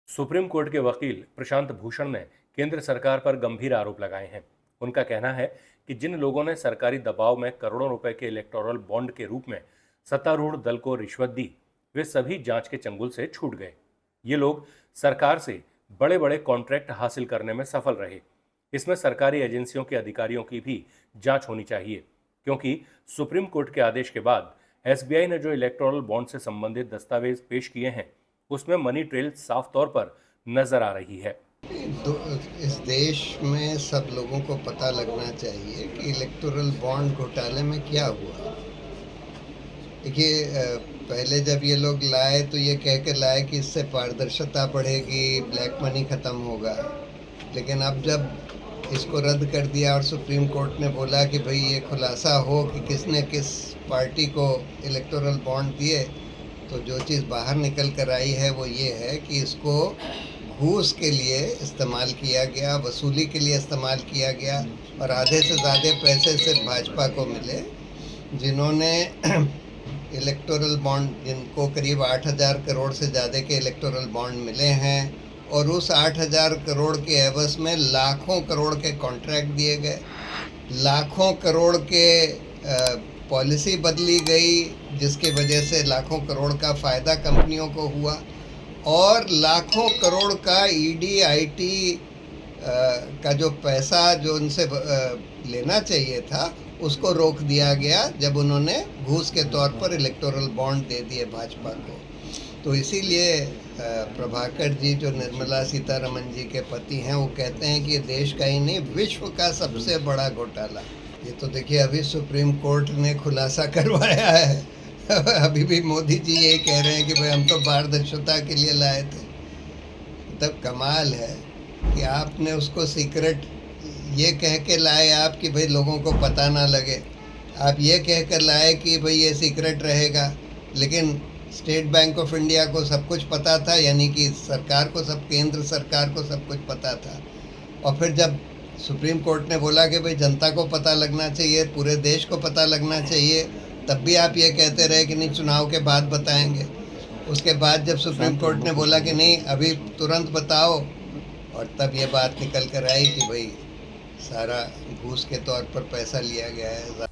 Supreme court के वकील प्रशांत भूषण ने केंद्र सरकार पर गंभीर आरोप लगाए हैं। उनका कहना है कि जिन लोगों ने सरकारी दबाव में करोड़ों रुपए के इलेक्टोरल बॉन्ड के रूप में सत्तारूढ़ दल को रिश्वत दी, वे सभी जांच के चंगुल से छूट गए। ये लोग सरकार से बड़े बड़े कॉन्ट्रैक्ट हासिल करने में सफल रहे। इसमें सरकारी एजेंसियों के अधिकारियों की भी जांच होनी चाहिए, क्योंकि सुप्रीम कोर्ट के आदेश के बाद एसबीआई ने जो इलेक्टोरल बॉन्ड से संबंधित दस्तावेज पेश किए हैं, उसमें मनी ट्रेल साफ तौर पर नजर आ रही है। इस देश में सब लोगों को पता लगना चाहिए कि इलेक्टोरल बॉन्ड घोटाले में क्या हुआ। देखिए, पहले जब ये लोग लाए तो ये कह के लाए कि इससे पारदर्शिता बढ़ेगी, ब्लैक मनी ख़त्म होगा। लेकिन अब जब इसको रद्द कर दिया और सुप्रीम कोर्ट ने बोला कि भाई ये खुलासा हो कि किसने किस पार्टी को इलेक्टोरल बॉन्ड दिए, तो जो चीज़ बाहर निकल कर आई है वो ये है कि इसको घूस के लिए इस्तेमाल किया गया, वसूली के लिए इस्तेमाल किया गया और आधे से ज़्यादा पैसे सिर्फ भाजपा को मिले, जिन्होंने इलेक्टोरल बॉन्ड, जिनको करीब 8,000 करोड़ से ज़्यादा के इलेक्टोरल बॉन्ड मिले हैं, और उस 8,000 करोड़ के एवज में लाखों करोड़ के कॉन्ट्रैक्ट दिए गए, लाखों करोड़ के पॉलिसी बदली गई, जिसके वजह से लाखों करोड़ का फ़ायदा कंपनियों को हुआ, और लाखों करोड़ का ईडी आईटी का जो पैसा जो उनसे लेना चाहिए था उसको रोक दिया गया जब उन्होंने घूस के तौर पर इलेक्टोरल बॉन्ड दे दिए भाजपा को। तो इसीलिए प्रभाकर जी, जो निर्मला सीतारमण जी के पति हैं, वो कहते हैं कि ये देश का ही नहीं, विश्व का सबसे बड़ा घोटाला। ये तो देखिए, अभी सुप्रीम कोर्ट ने खुलासा करवाया है। अभी भी मोदी जी यही कह रहे हैं कि भाई हम तो पारदर्शिता के लिए लाए थे। तब कमाल है कि आपने उसको सीक्रेट ये कह के लाए आप कि भाई लोगों को पता ना लगे। आप ये कह कर लाए कि भाई ये सीक्रेट रहेगा, लेकिन स्टेट बैंक ऑफ इंडिया को सब कुछ पता था, यानी कि सरकार को, सब केंद्र सरकार को सब कुछ पता था। और फिर जब सुप्रीम कोर्ट ने बोला कि भाई जनता को पता लगना चाहिए, पूरे देश को पता लगना चाहिए, तब भी आप ये कहते रहे कि नहीं, चुनाव के बाद बताएंगे। उसके बाद जब सुप्रीम कोर्ट ने बोला कि नहीं, अभी तुरंत बताओ, और तब ये बात निकल कर आई कि भाई सारा घूस के तौर पर पैसा लिया गया है।